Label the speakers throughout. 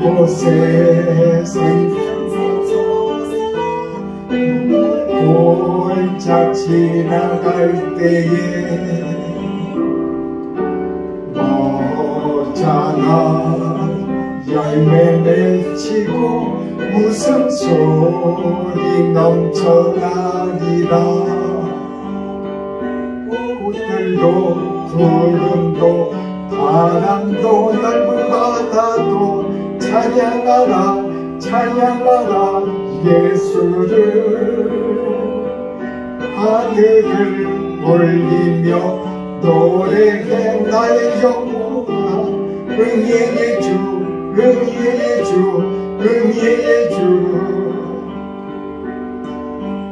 Speaker 1: 이곳에서 골짝 지나갈 때에 멋잖아 열매 맺히고 웃음소리 넘쳐나리라. 꽃들도 구름도 바람도 넓은 바다도 찬양하라 찬양하라 예수를. 하늘을 올리며 노래해 나의 영혼아 은혜의 주 은혜의 주 은혜의 주.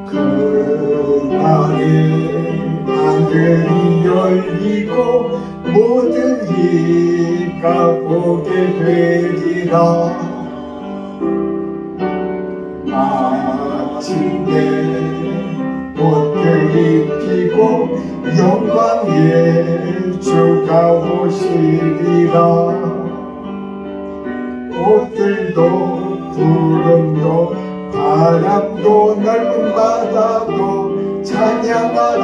Speaker 1: 그날에 하늘이 열리고 모든 이가 보게 되리라. 아침에 꽃들이 피고 영광의 주가 오시리라. 꽃들도 구름도 바람도 넓은 바다도 찬양하라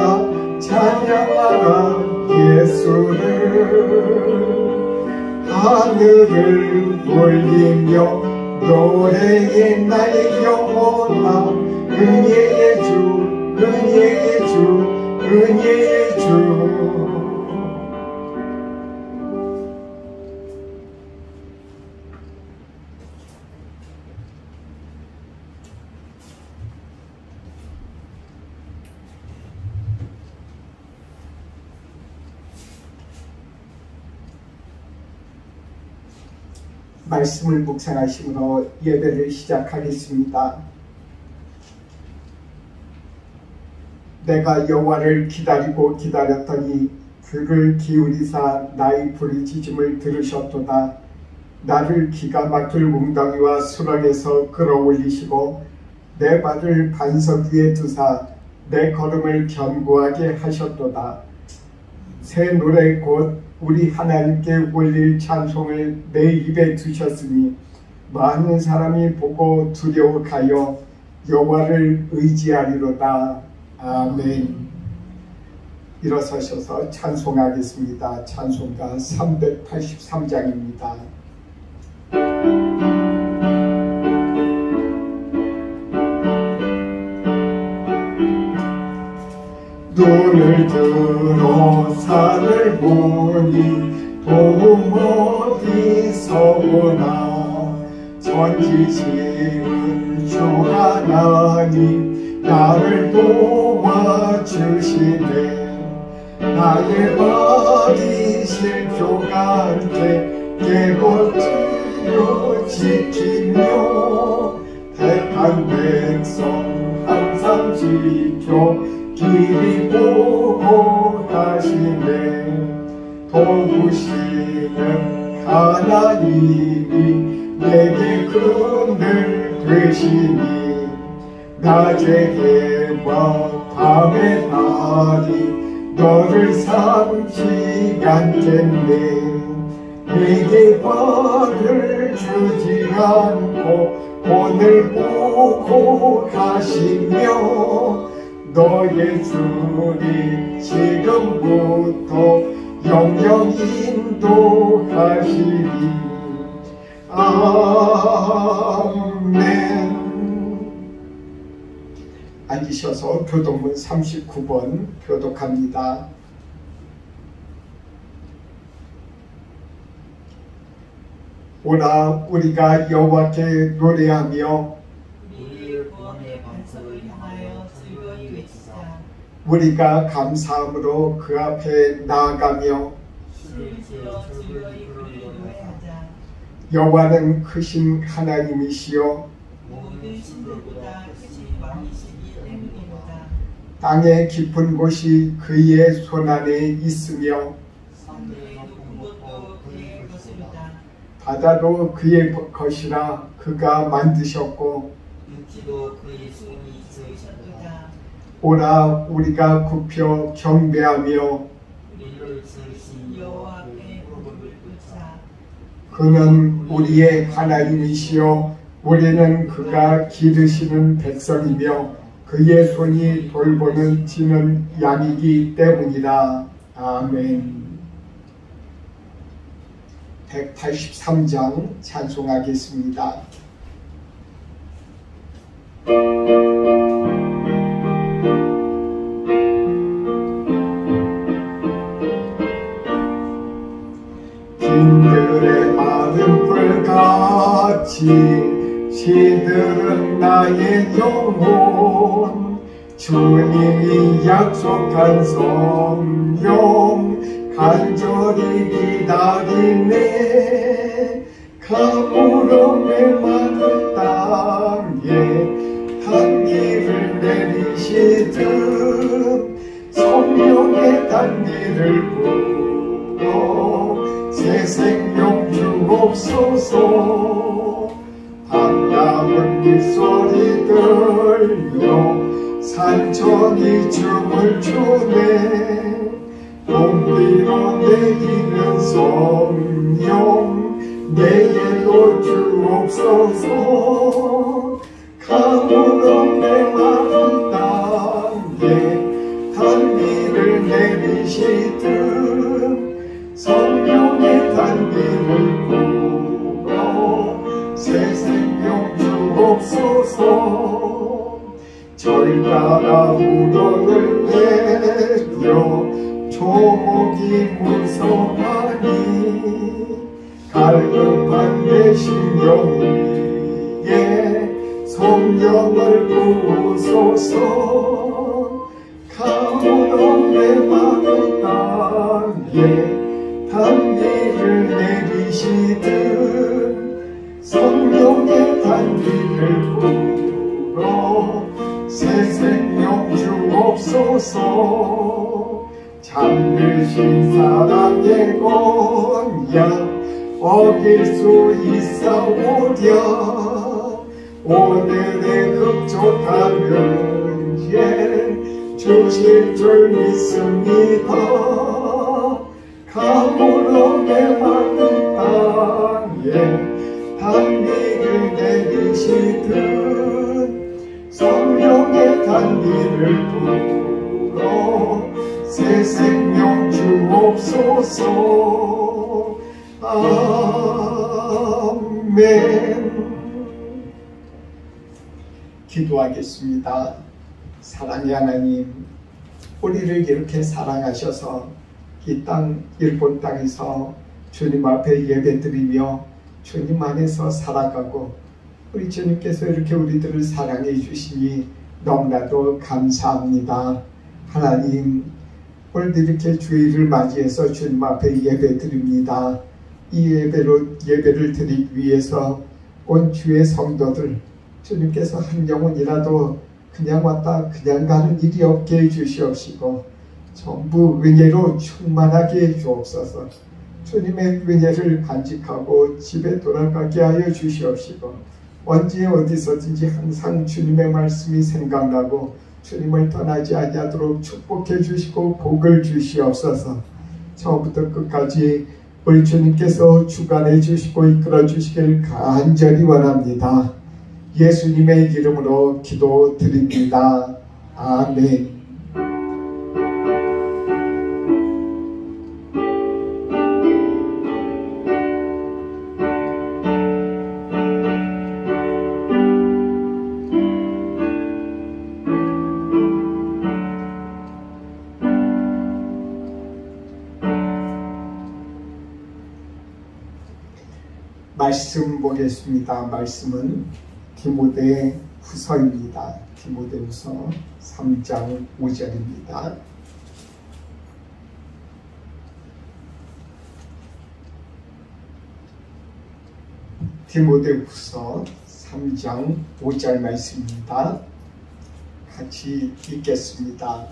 Speaker 1: 찬양하라 예수를. 하늘을 올리며 노래해 나의 영혼아 은혜의 주 은혜의 주 은혜의 주. 말씀을 묵상하심으로 예배를 시작하겠습니다. 내가 여호와를 기다리고 기다렸더니 귀를 기울이사 나의 부르짖음을 들으셨도다. 나를 기가 막힐 웅덩이와 수렁에서 끌어올리시고 내 발을 반석 위에 두사 내 걸음을 견고하게 하셨도다. 새 노래 곧 우리 하나님께 올릴 찬송을 내 입에 두셨으니 많은 사람이 보고 두려워하여 여호와를 의지하리로다. 아멘. 일어서셔서 찬송하겠습니다. 찬송가 383장입니다. 눈을 들어 산을 보니 도움 어디서 오나. 전지시는 주 하나님 나를 도와주시네. 나의 발이 실족한테 깨끗이로 지키며 택한 백성 항상 지켜 길이 보호하시네. 도우시는 하나님이 내게 그늘 되시니 낮의 해와 밤의 달이 너를 삼지 않겠네. 내게 벌을 주지 않고 오늘 보호하시며 너의 주님 지금부터 영영 인도하시리. 아멘. 앉으셔서 교독문 39번 교독합니다. 오라 우리가 여호와께 노래하며
Speaker 2: 우리의 구원의 반석을 향하여 즐거이 외치자.
Speaker 1: 우리가 감사함으로 그 앞에 나아가며
Speaker 2: 시를 지어 즐거이 그를 노래하자.
Speaker 1: 여호와는 크신 하나님이시요
Speaker 2: 모든 신들보다 크신 왕이시기 때문이로다.
Speaker 1: 땅의 깊은 곳이 그의 손안에 있으며
Speaker 2: 산들의 높은 곳도 그의 것이로다.
Speaker 1: 바다도 그의 것이라 그가 만드셨고
Speaker 2: 육지도 그의 손이 지으셨도다.
Speaker 1: 오라 우리가 굽혀 경배하며
Speaker 2: 우리를 지으신 여호와 앞에 무릎을 꿇자.
Speaker 1: 그는 우리의 하나님이시요 우리는 그가 기르시는 백성이며 그의 손이 돌보는 지는 양이기 때문이라. 아멘. 183장 찬송하겠습니다. 빈들의 마른 불같이 시들은 나의 영혼 주님이 약속한 성령 간절히 기다리네. 가물음의 마른 땅에 단비를 내리시듯 성령의 단비를 부어 새 생명 주옵소서. 반가운 입소리 들려 산천이 춤을 추네. 봄비로 내리는 성령 내게도 주옵소서. 가물음의 마른 땅에 단비를 내리시듯 성령의 단비를 부어 새 생명 주옵소서. 절 따라 우러를 내려 조목이 무성하니 갈급한 내 심령 위에 성령을 부으소서. 가물음의 마른 땅에 단비를 내리시듯 성령의 단비를 부어 새 생명 주옵소서. 잠드신 사랑의 언약 어길 수 있사오랴. 오늘의 흡족한 은혜 주실 줄 믿습니다. 가물음의 마른 땅에 단비를 내리시듯 성령의 단비를 부어 새 생명 주옵소서. 아멘. 기도하겠습니다. 사랑의 하나님, 우리를 이렇게 사랑하셔서 이 땅 일본 땅에서 주님 앞에 예배드리며 주님 안에서 살아가고 우리 주님께서 이렇게 우리들을 사랑해 주시니 너무나도 감사합니다. 하나님, 오늘도 이렇게 주일을 맞이해서 주님 앞에 예배드립니다. 이 예배를 드리기 위해서 온 주의 성도들 주님께서 한 영혼이라도 그냥 왔다 그냥 가는 일이 없게 해주시옵시고 전부 은혜로 충만하게 해주옵소서. 주님의 은혜를 간직하고 집에 돌아가게 하여 주시옵시고 언제 어디서든지 항상 주님의 말씀이 생각나고 주님을 떠나지 아니하도록 축복해 주시고 복을 주시옵소서. 처음부터 끝까지 우리 주님께서 주관해 주시고 이끌어 주시길 간절히 원합니다. 예수님의 이름으로 기도드립니다. 아멘. 말씀 보겠습니다. 말씀은 디모데 후서입니다. 디모데 후서 3장 5절입니다. 디모데 후서 3장 5절 말씀입니다. 같이 읽겠습니다.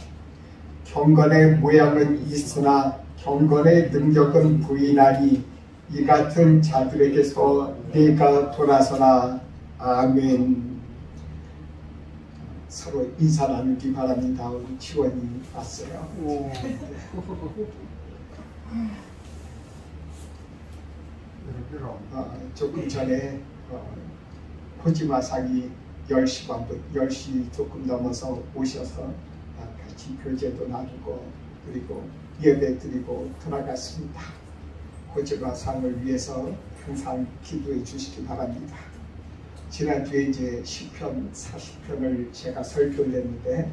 Speaker 1: 경건의 모양은 있으나 경건의 능력은 부인하니 이 같은 자들에게서 내가 돌아서라. 아멘. 서로 인사 나누기 바랍니다. 우리 지원이 왔어요.
Speaker 3: 여러분
Speaker 1: 조금 전에 호지마상이 10시 반부터 10시 조금 넘어서 오셔서 같이 교제도 나누고 그리고 예배 드리고 돌아갔습니다. 호지마상을 위해서 항상 기도해 주시기 바랍니다. 지난주에 이제 시편 40편을 제가 설교를 했는데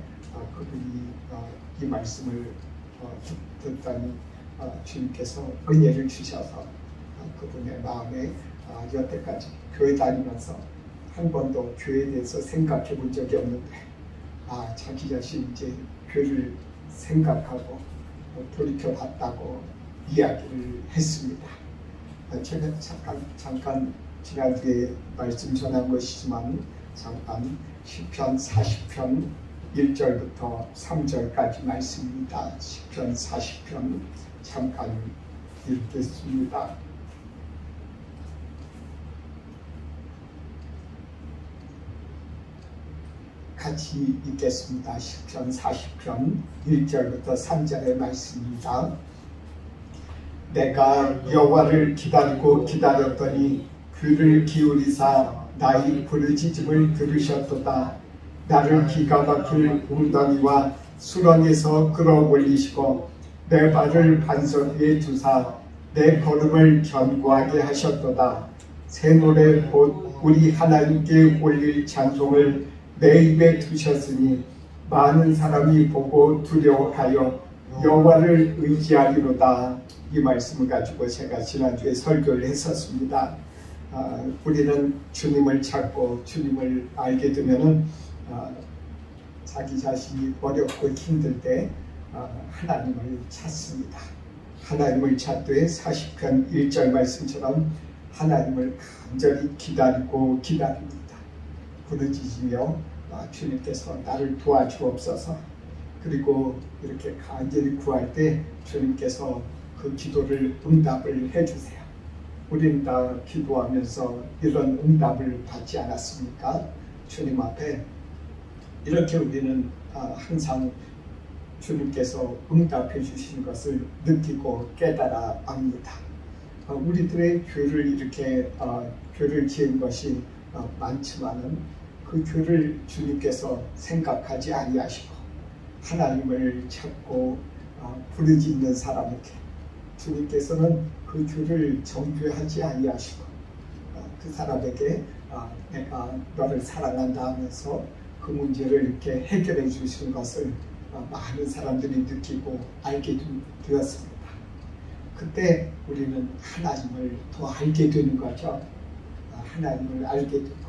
Speaker 1: 그분이 이 말씀을 듣더니 주님께서 은혜를 주셔서 그분의 마음에 여태까지 교회 다니면서 한 번도 교회에 대해서 생각해 본 적이 없는데 자기 자신 이제 교회를 생각하고 돌이켜 봤다고 이야기를 했습니다. 제가 잠깐 지난주에 말씀 전한 것이지만 잠깐 시편 40편 1절부터 3절까지 말씀입니다. 시편 40편 잠깐 읽겠습니다. 같이 읽겠습니다. 시편 40편 1절부터 3절의 말씀입니다. 내가 여호와를 기다리고 기다렸더니 귀를 기울이사 나의 부르짖음을 들으셨도다. 나를 기가 막힐 웅덩이와 수렁에서 끌어올리시고 내 발을 반석 위에 두사 내 걸음을 견고하게 하셨도다. 새 노래 곧 우리 하나님께 올릴 찬송을 내 입에 두셨으니 많은 사람이 보고 두려워하여 여호와를 의지하리로다. 이 말씀을 가지고 제가 지난주에 설교를 했었습니다. 우리는 주님을 찾고 주님을 알게 되면은 자기 자신이 어렵고 힘들 때 하나님을 찾습니다. 하나님을 찾되 40편 1절 말씀처럼 하나님을 간절히 기다리고 기다립니다. 부르짖으며 주님께서 나를 도와주옵소서. 그리고 이렇게 간절히 구할 때 주님께서 그 기도를 응답을 해주세요. 우리는 다 기도하면서 이런 응답을 받지 않았습니까? 주님 앞에 이렇게 우리는 항상 주님께서 응답해 주신 것을 느끼고 깨달아 압니다. 우리들의 죄를 이렇게 죄를 지은 것이 많지만은 그 죄를 주님께서 생각하지 아니하시고 하나님을 찾고 부르짖는 사람에게 주님께서는 그 죄를 정죄하지 아니하시고 그 사람에게 내가 너를 사랑한다 하면서 그 문제를 이렇게 해결해 주시는 것을 많은 사람들이 느끼고 알게 되었습니다. 그때 우리는 하나님을 더 알게 되는 거죠. 하나님을 알게 되고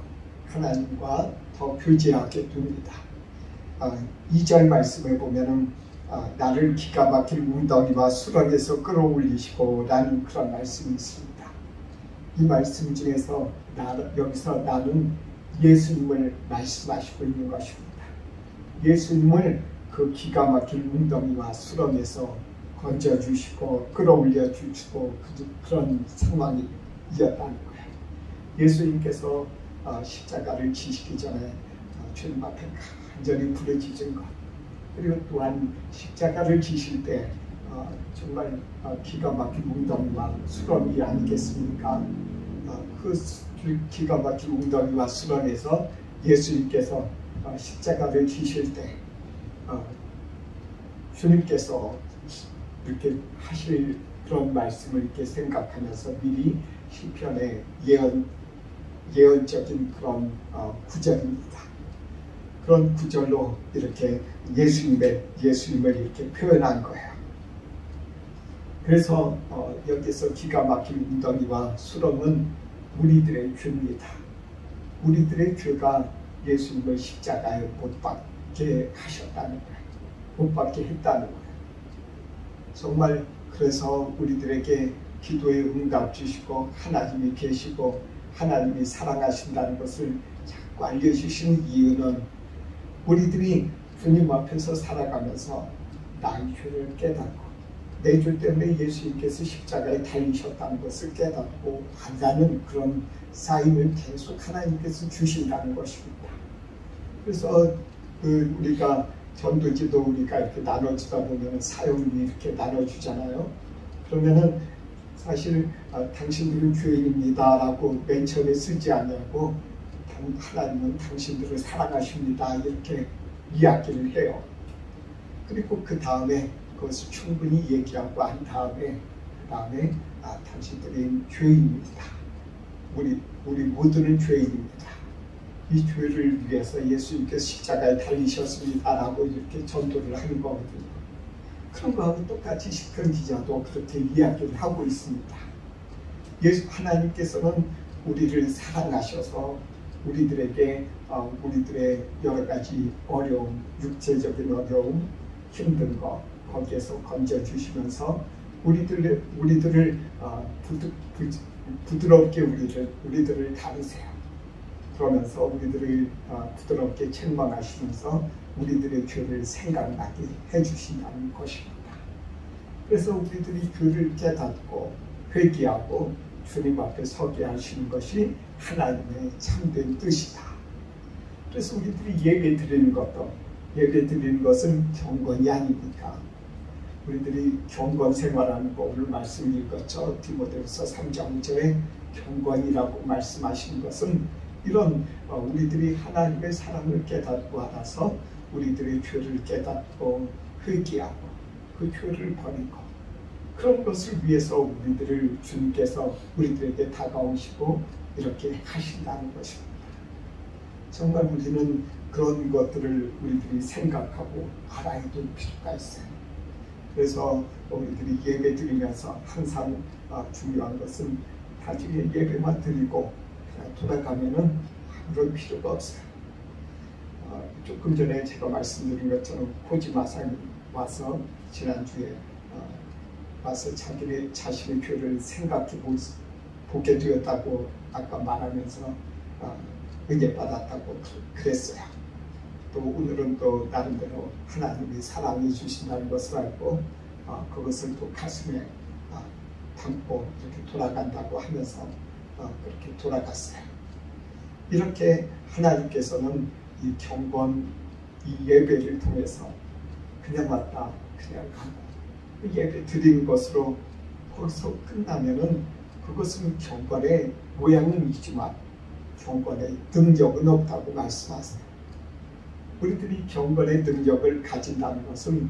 Speaker 1: 하나님과 더 교제하게 됩니다. 2절 말씀에 보면은 나를 기가 막힐 웅덩이와 수렁에서 끌어올리시고 라는 그런 말씀이 있습니다. 이 말씀 중에서 여기서 나는 예수님을 말씀하시고 있는 것입니다. 예수님을 그 기가 막힐 웅덩이와 수렁에서 건져주시고 끌어올려 주시고 그런 상황이 이었다는 거예요. 예수님께서 십자가를 지시기 전에 주님 앞에 간절히 부르짖은 것, 그리고 또한 십자가를 지실 때 정말 기가 막힌 웅덩이와 수렁이 아니겠습니까? 그 기가 막힌 웅덩이와 수렁에서 예수님께서 십자가를 지실 때 주님께서 이렇게 하실 그런 말씀을 이렇게 생각하면서 미리 시편의 예언적인 그런 구절입니다. 그런 구절로 이렇게 예수님을 이렇게 표현한 거예요. 그래서 여기서 기가 막힌 웅덩이와 수렁은 우리들의 죄입니다. 우리들의 죄가 예수님을 십자가에 못 박게 하셨다는 거예요. 못 박게 했다는 거예요. 정말 그래서 우리들에게 기도에 응답 주시고 하나님이 계시고 하나님이 사랑하신다는 것을 자꾸 알려주시는 이유는 우리들이 주님 앞에서 살아가면서 나의 죄를 깨닫고 내 죄 때문에 예수님께서 십자가에 달리셨다는 것을 깨닫고 간다는 그런 사인을 계속 하나님께서 주신다는 것입니다. 그래서 우리가 전도지도 우리가 이렇게 나눠주다 보면 사역이 이렇게 나눠주잖아요. 그러면은 사실 당신들은 죄인입니다 라고 맨 처음에 쓰지 않냐고 하나님은 당신들을 사랑하십니다 이렇게 이야기를 해요. 그리고 그 다음에 그것을 충분히 얘기하고 한 다음에 당신들이 죄인입니다. 우리 모두는 죄인입니다. 이 죄를 위해서 예수님께서 십자가에 달리셨습니다 라고 이렇게 전도를 하는 거거든요. 그런 거하고 똑같이 시편 기자도 그렇게 이야기를 하고 있습니다. 하나님께서는 우리를 사랑하셔서 우리들에게 우리들의 여러 가지 어려움, 육체적인 어려움, 힘든 거 거기에서 건져주시면서 우리들을 부드럽게 우리들을 다루세요. 그러면서 우리들을 부드럽게 책망하시면서 우리들의 죄를 생각나게 해주신다는 것입니다. 그래서 우리들이 죄를 깨닫고 회개하고 주님 앞에 서게 하시는 것이 하나님의 참된 뜻이다. 그래서 우리들이 예배 드리는 것은 경건이 아닙니까? 우리들이 경건 생활하는 거 오늘 말씀 읽었죠. 디모데후서 3장 5절에 경건이라고 말씀하시는 것은 이런 우리들이 하나님의 사랑을 깨닫고 알아서 우리들의 죄를 깨닫고 회개하고 그 죄를 버리고 그런 것을 위해서 우리들을 주님께서 우리들에게 다가오시고 이렇게 하신다는 것입니다. 정말 우리는 그런 것들을 우리들이 생각하고 알아야 될 필요가 있어요. 그래서 우리들이 예배 드리면서 항상 중요한 것은 나중에 예배만 드리고 그냥 돌아가면은 아무런 필요가 없어요. 조금 전에 제가 말씀드린 것처럼 코지마상이 와서 지난주에 와서 자신의 죄를 생각해 보게 되었다고 아까 말하면서 은혜 받았다고 그랬어요. 또 오늘은 또 나름대로 하나님이 사랑해 주신다는 것을 알고 그것을 또 가슴에 담고 이렇게 돌아간다고 하면서 그렇게 돌아갔어요. 이렇게 하나님께서는 이 경건, 이 예배를 통해서 그냥 왔다 그냥 가고 그 예배 드리는 것으로 거기서 끝나면은 그것은 경건의 모양은 있지만 경건의 능력은 없다고 말씀하세요. 우리들이 경건의 능력을 가진다는 것은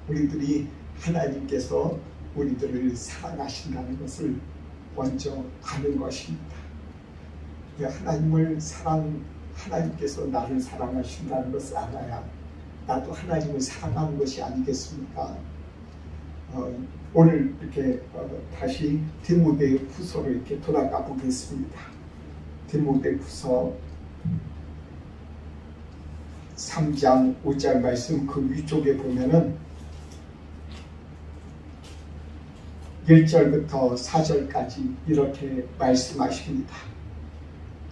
Speaker 1: 우리들이 하나님께서 우리들을 사랑하신다는 것을 먼저 아는 것입니다. 하나님께서 나를 사랑하신다는 것을 알아야 나도 하나님을 사랑하는 것이 아니겠습니까? 오늘 이렇게 다시 디모데 후서로 이렇게 돌아가 보겠습니다. 디모데 후서 3장 5절 말씀 그 위쪽에 보면은 1절부터 4절까지 이렇게 말씀하십니다.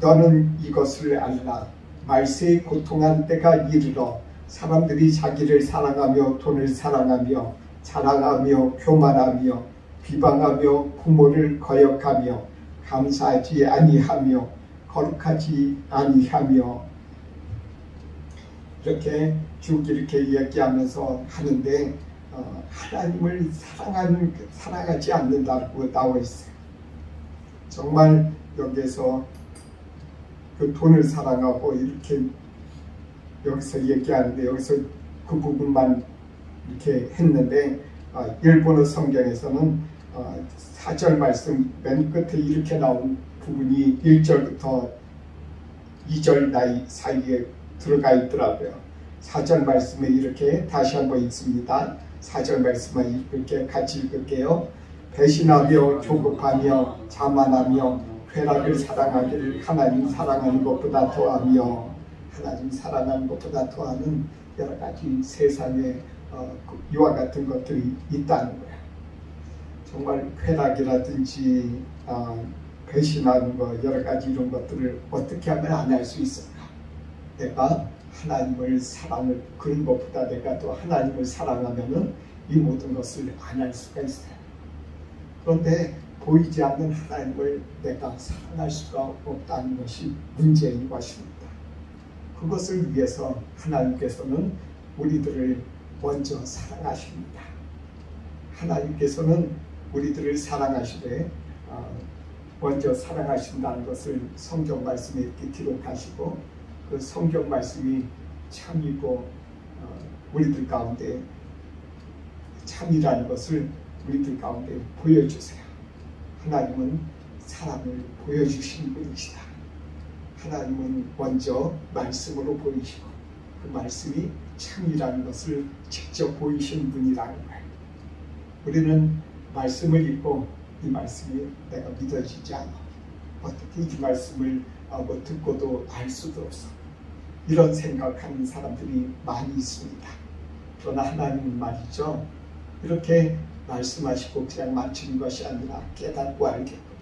Speaker 1: 너는 이것을 알라. 말세에 고통한 때가 이르러 사람들이 자기를 사랑하며 돈을 사랑하며 자랑하며 교만하며 비방하며 부모를 거역하며 감사하지 아니하며 거룩하지 아니하며 이렇게 쭉 이렇게 이야기하면서 하는데 하나님을 사랑하지 않는다고 나와 있어요. 정말 여기에서 그 돈을 사랑하고 이렇게 여기서 얘기하는데 여기서 그 부분만 이렇게 했는데 일본어 성경에서는 4절 말씀 맨 끝에 이렇게 나온 부분이 1절부터 2절 사이에 들어가 있더라고요. 4절 말씀에 이렇게 다시 한번 읽습니다. 4절 말씀을 이렇게 같이 읽을게요. 배신하며 조급하며 자만하며 쾌락을 사랑하기를 하나님 사랑하는 것보다 더하며 하나님 사랑하는 것보다 더하는 여러 가지 세상에 이와 같은 것들이 있다는 거야. 정말 쾌락이라든지 배신하는 것 여러 가지 이런 것들을 어떻게 하면 안 할 수 있을까? 내가 하나님을 그런 것보다 내가 또 하나님을 사랑하면은 이 모든 것을 안 할 수가 있어요. 그런데 보이지 않는 하나님을 내가 사랑할 수가 없다는 것이 문제인 것입니다. 그것을 위해서 하나님께서는 우리들을 먼저 사랑하십니다. 하나님께서는 우리들을 사랑하시되 먼저 사랑하신다는 것을 성경 말씀에 이렇게 기록하시고 그 성경 말씀이 참이고 우리들 가운데 참이라는 것을 우리들 가운데 보여주세요. 하나님은 사랑을 보여주신 분이시다. 하나님은 먼저 말씀으로 보이시고 그 말씀이 참이라는 것을 직접 보이신 분이라는 거예요. 우리는 말씀을 읽고 이 말씀이 내가 믿어지지 않아. 어떻게 이 말씀을 듣고도 알 수도 없어. 이런 생각하는 사람들이 많이 있습니다. 그러나 하나님은 말이죠. 이렇게 말씀하시고 그냥 맞추는 것이 아니라 깨닫고 알겠고.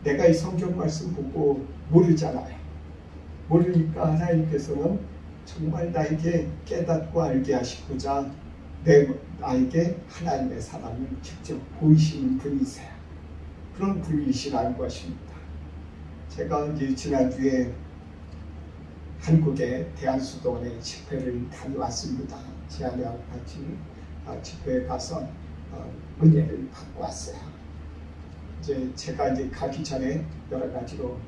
Speaker 1: 내가 이 성경 말씀 보고 모르잖아요. 모르니까 하나님께서는 정말 나에게 깨닫고 알게 하시고자 나에게 하나님의 사랑을 직접 보이시는 분이세요. 그런 분이시라는 것입니다. 제가 이제 지난주에 한국의 대한수도원의 집회를 다녀왔습니다. 제안이하고 같이 집회에 가서 은혜를 받고 왔어요. 이제 제가 이제 가기 전에 여러 가지로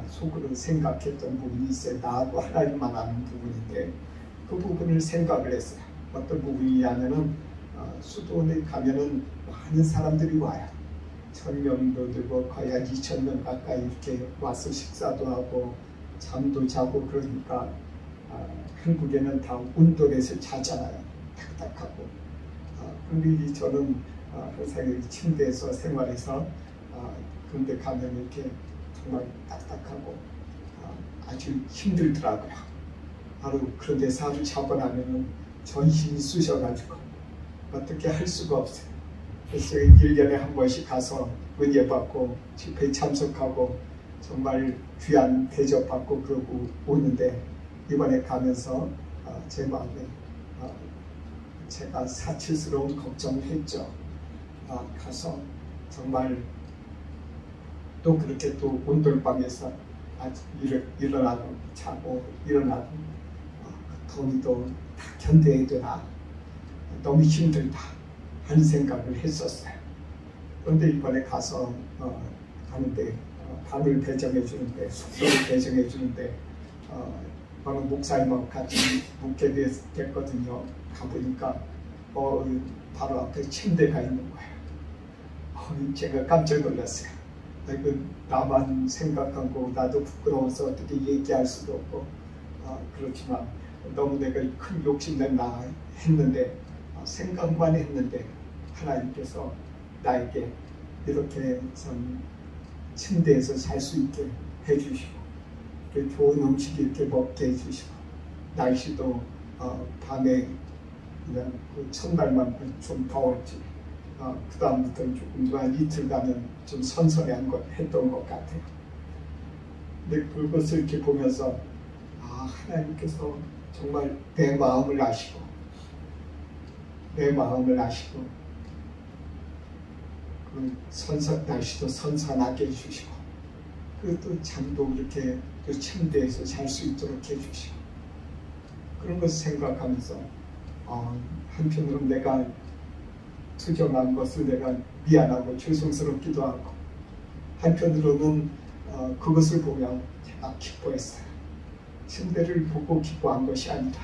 Speaker 1: 속으로 생각했던 부분이 있어요. 나하고 하나님만 아는 부분인데 그 부분을 생각을 했어요. 어떤 부분이냐면은 수도원에 가면은 많은 사람들이 와요. 1000명도 되고 거의 한 2000명 가까이 이렇게 와서 식사도 하고 잠도 자고 그러니까 한국에는 다 온돌에서 자잖아요. 딱딱하고. 근데 저는 항상 침대에서 생활해서 그런데 가면 이렇게 정말 딱딱하고 아주 힘들더라고요. 하루 그런 데서 하루 자고 나면은 전신이 쑤셔가지고 어떻게 할 수가 없어요. 그래서 1년에 한 번씩 가서 은혜 받고 집회에 참석하고 정말 귀한 대접받고 그러고 오는데 이번에 가면서 제 마음에 제가 사치스러운 걱정을 했죠. 가서 정말 또 그렇게 또 온돌방에서 일어나고 자고 일어나고 더위도 다 견뎌야 되나 너무 힘들다 하는 생각을 했었어요. 그런데 이번에 가서 가는데 밤을 배정해 주는데 숙소를 배정해 주는데 어느 목사님하고 같이 묵게 됐거든요. 가보니까 바로 앞에 침대가 있는 거예요. 제가 깜짝 놀랐어요. 나만 생각하고 나도 부끄러워서 어떻게 얘기할 수도 없고 그렇지만 너무 내가 큰 욕심냈나 했는데 생각만 했는데 하나님께서 나에게 이렇게 참 침대에서 잘 수 있게 해주시고 좋은 음식 이렇게 먹게 해주시고 날씨도 밤에 그냥 그 첫날만 좀 더웠지 그 다음부터는 조금 한 이틀 가면 좀 했던 것 같아요. 근데 그것을 이렇게 보면서 하나님께서 정말 내 마음을 아시고 그 날씨도 선선하게 해주시고 또 잠도 이렇게 그 침대에서 잘 수 있도록 해주시고 그런 것을 생각하면서 한편으로는 내가 투정한 것을 내가 미안하고 죄송스럽기도 하고 한편으로는 그것을 보며 제가 기뻐했어요. 침대를 보고 기뻐한 것이 아니라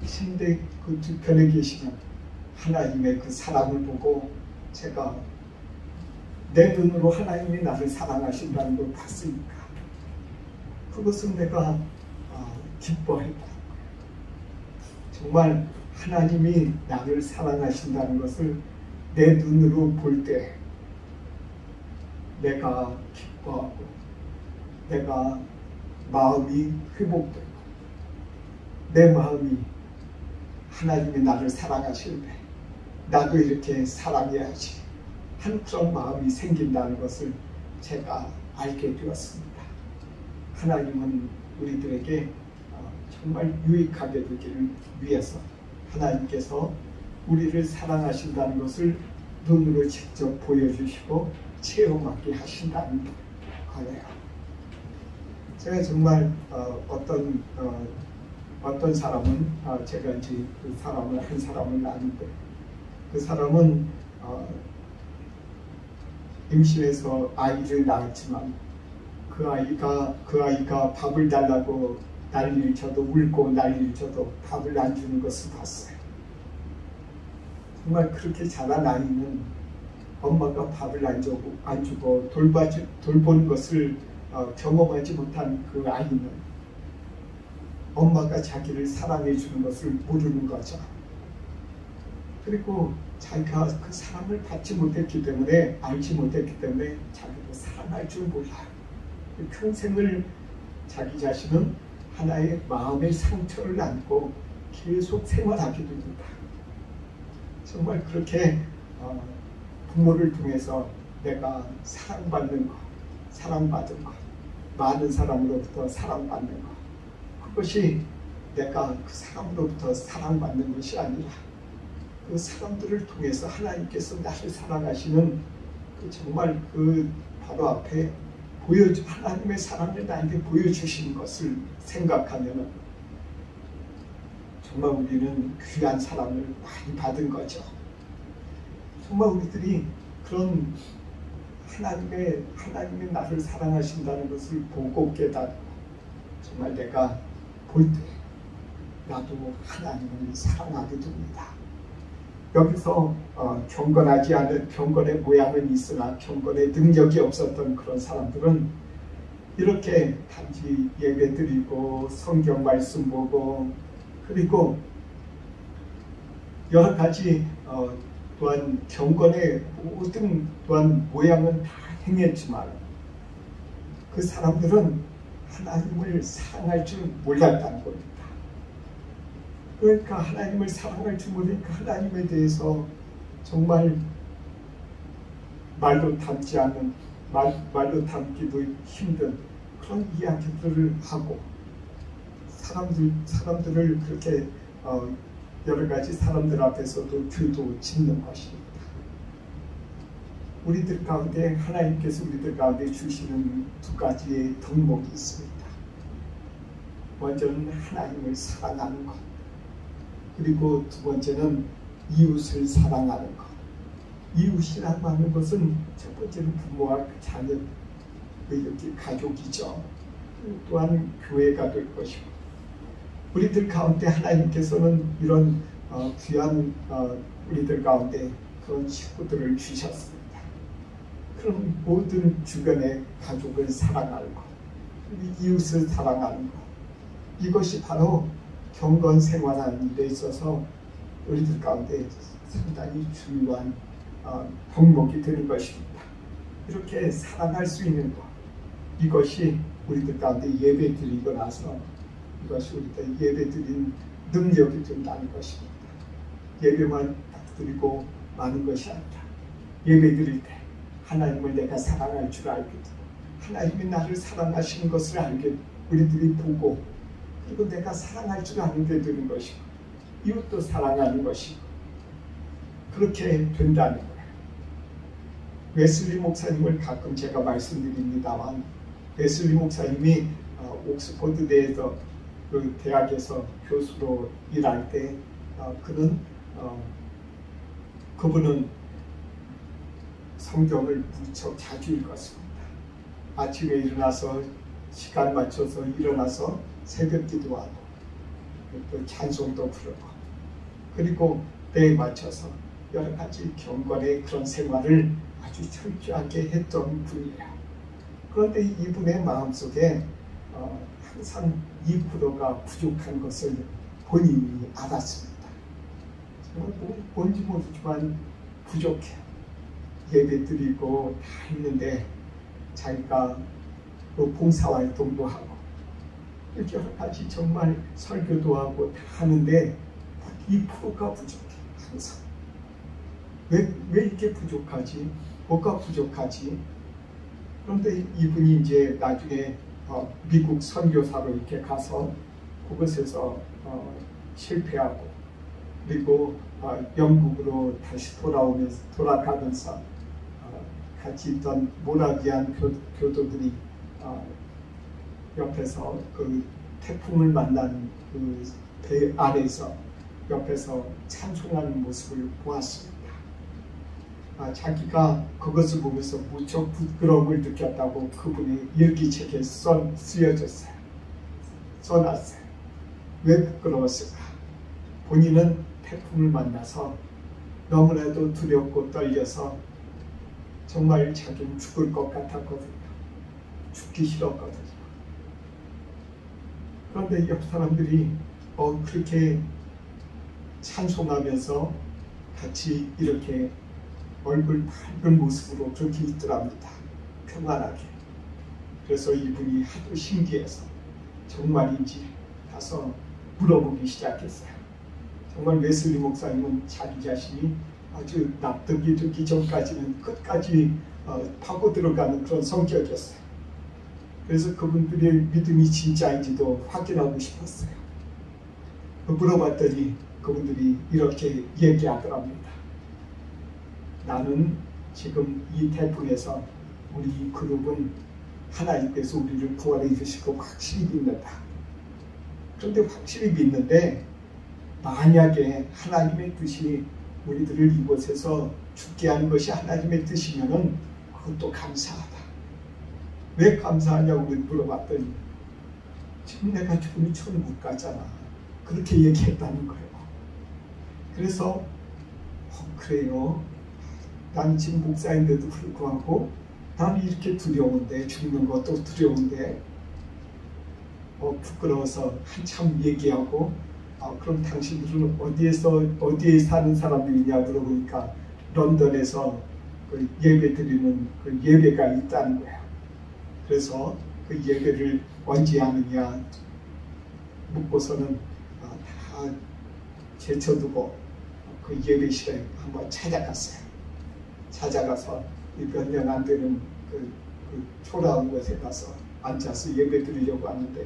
Speaker 1: 침대 그 두 편에 계시는 하나님의 그 사랑을 보고 제가 내 눈으로 하나님이 나를 사랑하신다는 걸 봤으니까 그것은 내가 기뻐했다. 정말 하나님이 나를 사랑하신다는 것을 내 눈으로 볼 때 내가 기뻐하고 내가 마음이 회복되고 내 마음이 하나님이 나를 사랑하실 때 나도 이렇게 사랑해야지 한 그런 마음이 생긴다는 것을 제가 알게 되었습니다. 하나님은 우리들에게 정말 유익하게 되기를 위해서 하나님께서 우리를 사랑하신다는 것을 눈으로 직접 보여주시고 체험하게 하신다는 거예요. 제가 정말 어떤 사람은 제가 이제 한 사람을 아는데 그 사람은 임신해서 아이를 낳았지만 그 아이가 밥을 달라고 난리를 쳐도 울고 난리를 쳐도 밥을 안 주는 것을 봤어요. 정말 그렇게 자란 아이는 엄마가 밥을 안 주고 돌보는 것을 경험하지 못한 그 아이는 엄마가 자기를 사랑해 주는 것을 모르는 거죠. 그리고 자기가 그 사랑을 받지 못했기 때문에, 알지 못했기 때문에 자기도 사랑할 줄 몰라요. 평생을 자기 자신은 하나의 마음의 상처를 안고 계속 생활하게 됩니다. 정말 그렇게 부모를 통해서 내가 사랑받는 것, 사랑받은 것, 많은 사람으로부터 사랑받는 것, 그것이 내가 그 사람으로부터 사랑받는 것이 아니라 그 사람들을 통해서 하나님께서 나를 사랑하시는 그 정말 그 바로 앞에 하나님의 사랑을 나에게 보여주신 것을 생각하면 정말 우리는 귀한 사랑을 많이 받은 거죠. 정말 우리들이 그런 하나님의 나를 사랑하신다는 것을 보고 깨닫고 정말 내가 볼 때 나도 하나님을 사랑하게 됩니다. 여기서 경건하지 않은, 경건의 모양은 있으나 경건의 능력이 없었던 그런 사람들은 이렇게 단지 예배드리고 성경 말씀 보고 그리고 여러 가지 또한 경건의 모든 또한 모양은 다 행했지만 그 사람들은 하나님을 사랑할 줄 몰랐다는 겁니다. 그러니까 하나님을 사랑할 줄 모르니까 하나님에 대해서 정말 말로 담지 않는, 말로 담기도 힘든 그런 이야기들을 하고 사람들을 그렇게 여러 가지 사람들 앞에서도 죄도 짓는 것입니다. 우리들 가운데 하나님께서 우리들 가운데 주시는 두 가지의 덕목이 있습니다. 먼저는 하나님을 사랑하는 것, 그리고 두 번째는 이웃을 사랑하는 것. 이웃이라고 하는 것은 첫 번째는 부모와 자녀, 이렇게 가족이죠. 또한 교회가 될 것이고 우리들 가운데 하나님께서는 이런 귀한 우리들 가운데 그런 식구들을 주셨습니다. 그럼 모든 주변의 가족을 사랑하는 것, 이웃을 사랑하는 것, 이것이 바로 경건 생활하는 데 있어서 우리들 가운데 상당히 중요한 덕목이 되는 것입니다. 이렇게 사랑할 수 있는 것, 이것이 우리들 가운데 예배 드리고 나서 이것이 우리가 예배 드린 능력이 된다는 것입니다. 예배만 드리고 마는 것이 아니라 예배 드릴 때 하나님을 내가 사랑할 줄 알게 되고 하나님이 나를 사랑하시는 것을 알게 우리들이 보고 그리고 내가 사랑할 줄 알게 되는 것이고 이웃도 사랑하는 것이고 그렇게 된다는 거예요. 웨슬리 목사님을 가끔 제가 말씀드립니다만 웨슬리 목사님이 옥스퍼드대에서 그 대학에서 교수로 일할 때 그분은 성경을 무척 자주 읽었습니다. 아침에 일어나서 시간 맞춰서 일어나서 새벽 기도하고 또 찬송도 부르고 그리고 때에 맞춰서 여러 가지 경건의 그런 생활을 아주 철저하게 했던 분이에요. 그런데 이분의 마음속에 항상 2%가 부족한 것을 본인이 알았습니다. 정말 뭔지 모르지만 부족해요. 예배 드리고 다 했는데 자기가 또 봉사활동도 하고 여러 가지 정말 설교도 하고 다 하는데 2%가 부족해. 항상 왜 이렇게 부족하지? 뭐가 부족하지? 그런데 이분이 이제 나중에 미국 선교사로 이렇게 가서 그곳에서 실패하고 그리고 영국으로 다시 돌아가면서 같이 있던 모라비안 교도들이 옆에서 그 태풍을 만난 그 배 안에서 옆에서 찬송하는 모습을 보았습니다. 자기가 그것을 보면서 무척 부끄러움을 느꼈다고 그분이 일기책에 쓰여졌어요. 써놨어요. 왜 부끄러웠을까? 본인은 태풍을 만나서 너무나도 두렵고 떨려서 정말 자기는 죽을 것 같았거든요. 죽기 싫었거든요. 그런데 옆 사람들이 그렇게 찬송하면서 같이 이렇게 얼굴 밝은 모습으로 그렇게 있더랍니다. 평안하게. 그래서 이분이 하도 신기해서 정말인지 가서 물어보기 시작했어요. 정말 웨슬리 목사님은 자기 자신이 아주 납득이 되기 전까지는 끝까지 파고 들어가는 그런 성격이었어요. 그래서 그분들의 믿음이 진짜인지도 확인하고 싶었어요. 물어봤더니 그분들이 이렇게 얘기하더랍니다. 나는 지금 이 태풍에서 우리 그룹은 하나님께서 우리를 구원해 주실 거 확실히 믿는다. 그런데 확실히 믿는데 만약에 하나님의 뜻이 우리들을 이곳에서 죽게 하는 것이 하나님의 뜻이면은 그것도 감사하다. 왜 감사하냐고 물어봤더니 지금 내가 죽으면 천국 가잖아. 그렇게 얘기했다는 거예요. 그래서 그래요. 난 지금 목사인데도 불구하고 나는 이렇게 두려운데 죽는 것도 두려운데 부끄러워서 한참 얘기하고 그럼 당신들은 어디에 사는 사람들이냐 물어보니까 런던에서 그 예배 드리는 그 예배가 있다는 거예요. 그래서 그 예배를 언제 하느냐 묻고서는 다 제쳐두고 그 예배실에 한번 찾아갔어요. 찾아가서 몇 년 안 되는 그 초라한 곳에 가서 앉아서 예배 드리려고 하는데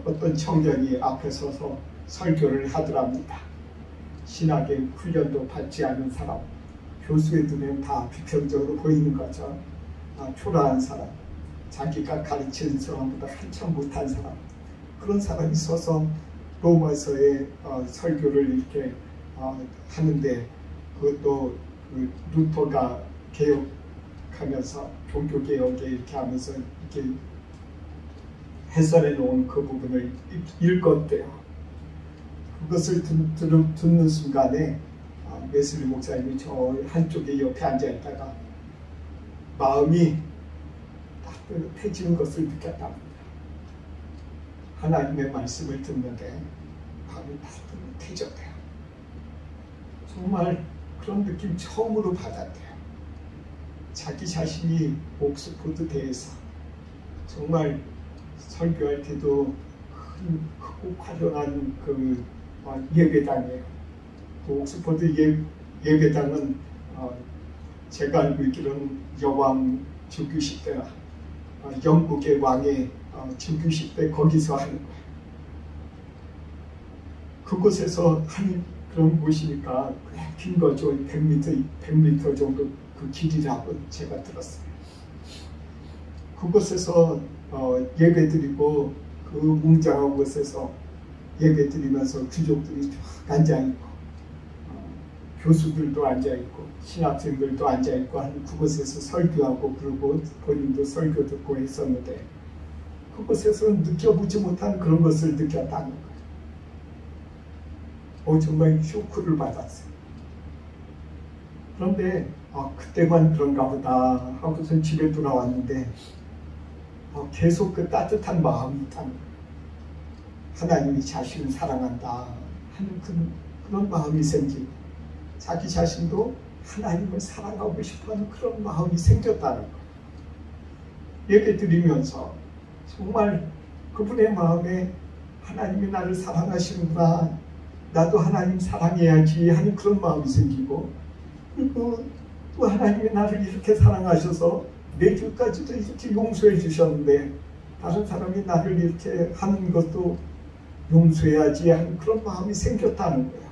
Speaker 1: 어떤 청년이 앞에 서서 설교를 하더랍니다. 신학의 훈련도 받지 않은 사람, 교수의 눈엔 다 비평적으로 보이는 거죠. 초라한 사람, 자기가 가르치는 사람보다 한참 못한 사람, 그런 사람이 서서 로마서의 설교를 이렇게 하는데 그것도 루터가 개혁하면서 종교개혁에 이렇게 하면서 이렇게 해설해 놓은 그 부분을 읽었대요. 그것을 듣는 순간에 웨슬리 목사님이 저 한쪽에 옆에 앉아있다가 마음이 따뜻해지는 것을 느꼈답니다. 하나님의 말씀을 듣는데 마음이 따뜻해졌대요. 정말 그런 느낌 처음으로 받았대요. 자기 자신이 옥스포드 대에서 정말 설교할 때도 크고 화려한 그 예배당이에요. 그 옥스포드 예배당은 제가 알고 있기로는 여왕 즉위식 때나 영국의 왕의 즉위식 때 거기서 하는 거예요. 그곳에서 하는 그런 곳이니까 긴 거죠. 100m 정도 그 길이라고 제가 들었어요. 그곳에서 예배드리고 그 웅장한 곳에서 예배드리면서 귀족들이 쫙 앉아있고 교수들도 앉아있고 신학생들도 앉아있고 하는 그곳에서 설교하고 그리고 본인도 설교 듣고 했었는데 그곳에서 느껴보지 못한 그런 것을 느꼈다는 거예요. 정말 쇼크를 받았어요. 그런데 그때만 그런가 보다 하고선 집에 돌아왔는데 계속 그 따뜻한 마음이 있다는 거예요. 하나님이 자신을 사랑한다 하는 그런 마음이 생기고 자기 자신도 하나님을 사랑하고 싶어하는 그런 마음이 생겼다는 거예요. 예배 드리면서 정말 그분의 마음에 하나님이 나를 사랑하시는구나, 나도 하나님 사랑해야지 하는 그런 마음이 생기고, 그리고 또 하나님이 나를 이렇게 사랑하셔서 내 죄까지도 이렇게 용서해 주셨는데 다른 사람이 나를 이렇게 하는 것도 용서해야지 하는 그런 마음이 생겼다는 거예요.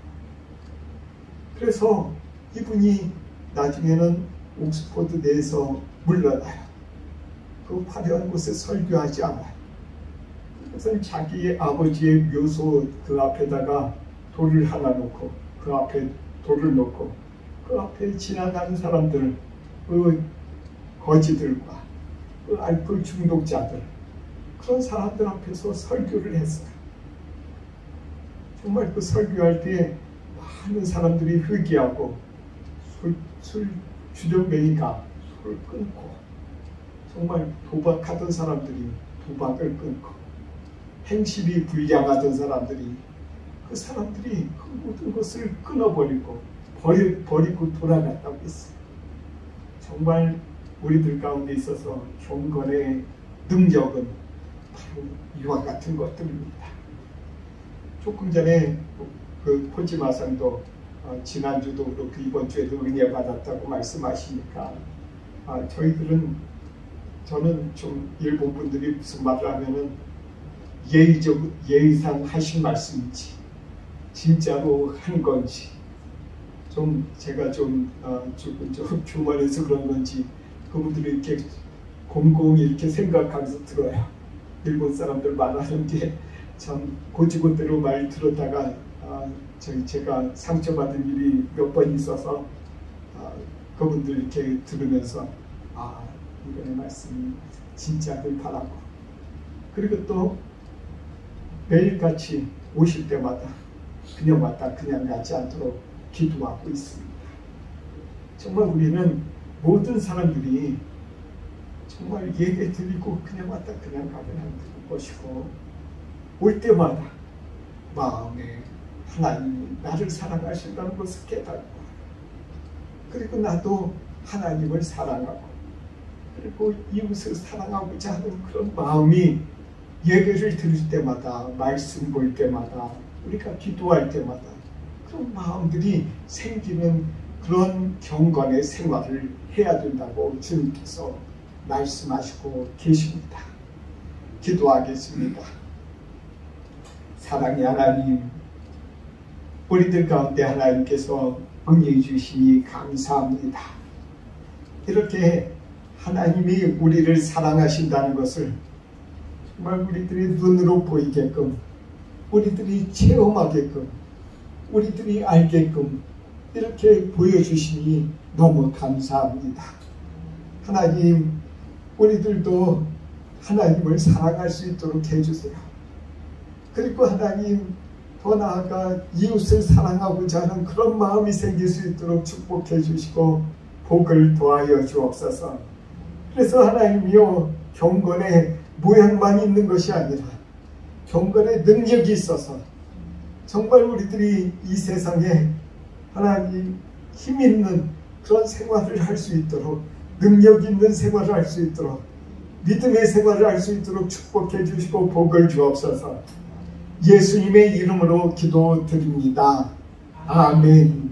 Speaker 1: 그래서 이분이 나중에는 옥스포드 내에서 물러나요. 그 화려한 곳에 설교하지 않아요. 그래서 자기의 아버지의 묘소 그 앞에다가 돌을 하나 놓고 그 앞에 돌을 놓고 그 앞에 지나가는 사람들, 그 거지들과 그 알코올 중독자들, 그런 사람들 앞에서 설교를 했어요. 정말 그 설교할 때 많은 사람들이 회개하고 술 주정뱅이가 술을 끊고, 정말 도박하던 사람들이 도박을 끊고, 행실이 불량하던 사람들이 그 사람들이 그 모든 것을 끊어버리고 버리고 돌아갔다고 했어요. 정말 우리들 가운데 있어서 경건의 능력은 바로 이와 같은 것들입니다. 조금 전에 그 포지마상도 지난주도 그렇고 이번 주에도 은혜 받았다고 말씀하시니까 저는 좀 일본 분들이 무슨 말을 하면은 예의상 하신 말씀인지 진짜로 한 건지 좀 제가 좀 교만해서 그런 건지 그분들이 이렇게 곰곰이 이렇게 생각하면서 들어요. 일본 사람들 말하는 게 참 고지고대로 말 들었다가 제가 상처받은 일이 몇 번 있어서 그분들 이렇게 들으면서 이번에 말씀이 진짜를 바라고, 그리고 또 매일같이 오실 때마다 그냥 왔다 그냥 가지 않도록 기도하고 있습니다. 정말 우리는 모든 사람들이 정말 예배 드리고 그냥 왔다 그냥 가면 안 되는 것이고, 올 때마다 마음에 하나님이 나를 사랑하신다는 것을 깨닫고, 그리고 나도 하나님을 사랑하고, 그리고 이웃을 사랑하고자 하는 그런 마음이 예배를 드릴 때마다, 말씀 볼 때마다, 우리가 기도할 때마다 그런 마음들이 생기는 그런 경건의 생활을 해야 된다고 주님께서 말씀하시고 계십니다. 기도하겠습니다. 사랑의 하나님, 우리들 가운데 하나님께서 은혜 주시니 감사합니다. 이렇게 하나님이 우리를 사랑하신다는 것을 정말 우리들이 눈으로 보이게끔, 우리들이 체험하게끔, 우리들이 알게끔 이렇게 보여주시니 너무 감사합니다. 하나님, 우리들도 하나님을 사랑할 수 있도록 해주세요. 그리고 하나님, 더 나아가 이웃을 사랑하고자 하는 그런 마음이 생길 수 있도록 축복해 주시고 복을 더하여 주옵소서. 그래서 하나님이여, 경건의 모양만 있는 것이 아니라 경건의 능력이 있어서 정말 우리들이 이 세상에 하나님 힘 있는 그런 생활을 할 수 있도록, 능력 있는 생활을 할 수 있도록, 믿음의 생활을 할 수 있도록 축복해 주시고 복을 주옵소서. 예수님의 이름으로 기도드립니다. 아멘.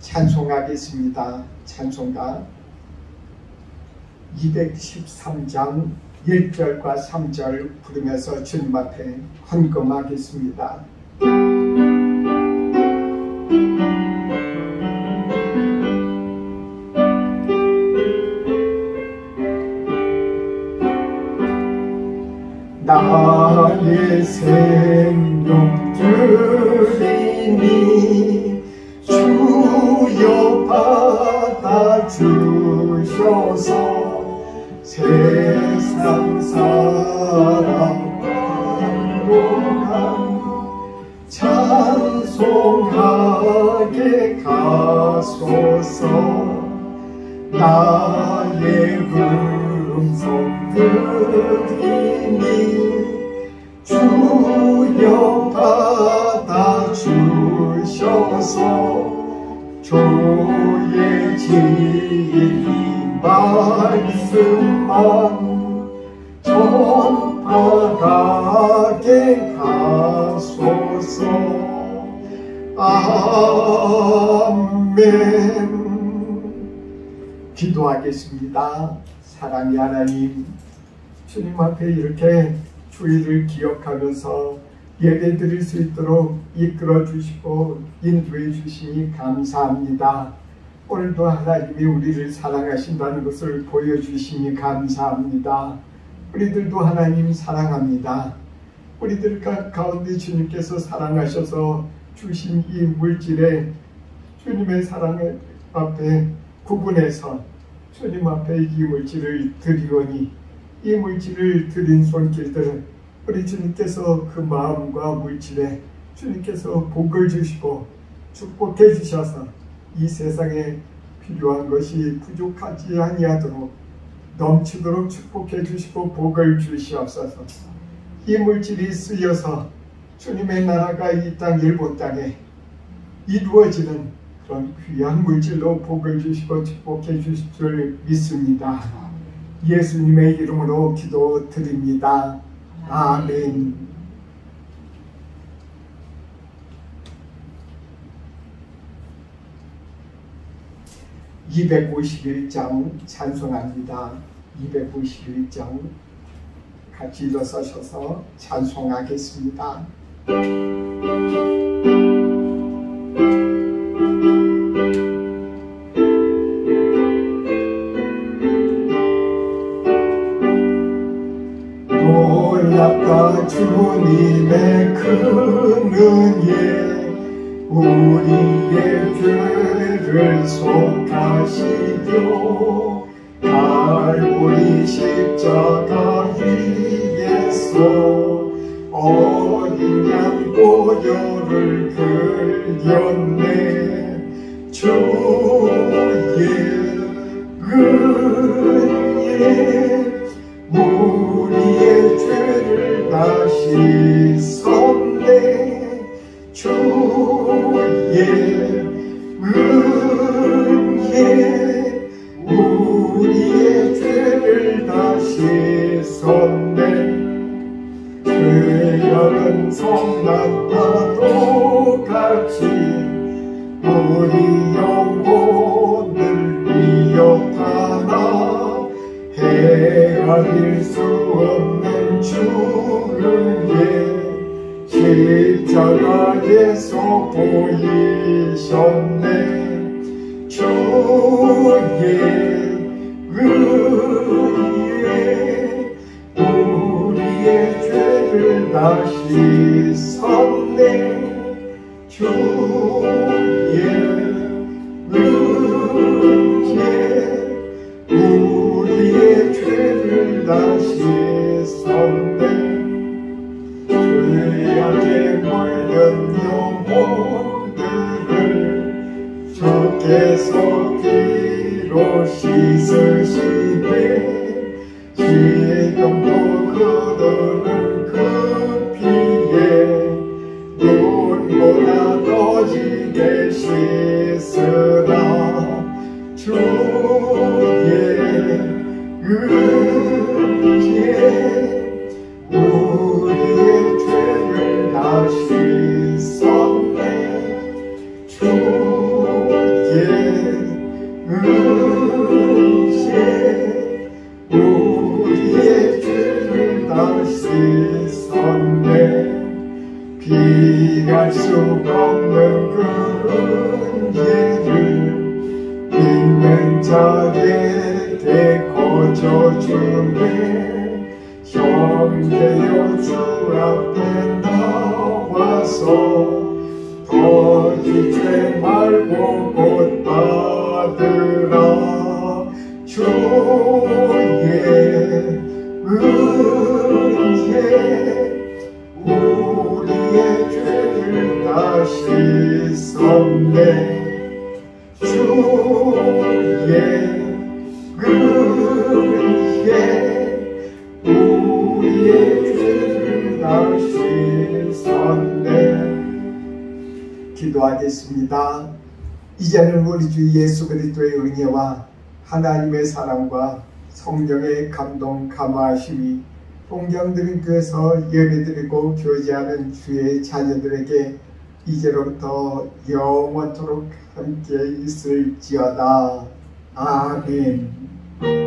Speaker 1: 찬송하겠습니다. 찬송가 213장 1절과 3절 부르면서 주님 앞에 헌금하겠습니다. 나의 생명 주님이 주여 받아주셔서 세상 사랑하노라. 찬송하게 가소서. 나의 음성 들으니 주여 받아주셔서 주의 진리 말씀만 전파하게 하소서. 아멘. 기도하겠습니다. 사랑의 하나님, 주님 앞에 이렇게 주의를 기억하면서 예배 드릴 수 있도록 이끌어 주시고 인도해 주시니 감사합니다. 오늘도 하나님이 우리를 사랑하신다는 것을 보여주시니 감사합니다. 우리들도 하나님 사랑합니다. 우리들 가운데 주님께서 사랑하셔서 주신 이 물질에 주님의 사랑 앞에 구분해서 주님 앞에 이 물질을 드리오니 이 물질을 드린 손길들 우리 주님께서 그 마음과 물질에 주님께서 복을 주시고 축복해 주셔서 이 세상에 필요한 것이 부족하지 아니하도록 넘치도록 축복해 주시고 복을 주시옵소서. 이 물질이 쓰여서 주님의 나라가 이 땅 일본 땅에 이루어지는 그런 귀한 물질로 복을 주시고 축복해 주실 줄 믿습니다. 예수님의 이름으로 기도드립니다. 아멘. 251장 찬송합니다. 251장 같이 일어서셔서 찬송하겠습니다. 놀랍다 주님의 큰 은혜 우리의 죄를 속하시려 갈보리 십자가 위에서 어린 양 보혈을 흘렸네. 주의 은혜 우리의 죄를 다 씻었네. 주의 은혜 우리의 죄를 다 씻었네. 죄악은 성난 파도 같이 우리 영혼을 위협하나 헤아릴 수 없는 주의 십자가에서 보이셨네. 주의 은혜 우리의 죄를 다 씻었네. 주의 은혜 우리의 죄를 다 씻었네. 죄악에 물든 영혼들을 주께서 피로 씻으시네. 지금도 그들은 그 피에 눈보다 더 지게 씻으라. 주의 은혜 우리의 죄를 다 씻었네. 주의 은혜 우리의 죄를 다 씻었네. 비할 수 없는 그 은혜를 믿는 자에게 거저주네. 형제여 주 앞에 나와서 거짓죄 말고 곧 받으라. 주의 은혜 우리의 죄를 다 씻었네. 주의 은혜 우리의 죄를 다 씻었네. 기도하겠습니다. 이제는 우리 주 예수 그리스도의 은혜와 하나님의 사랑과 성령의 감동 감화하심이 동경드린 교회에서 예배드리고 교제하는 주의 자녀들에게 이제로부터 영원토록 함께 있을지어다. 아멘.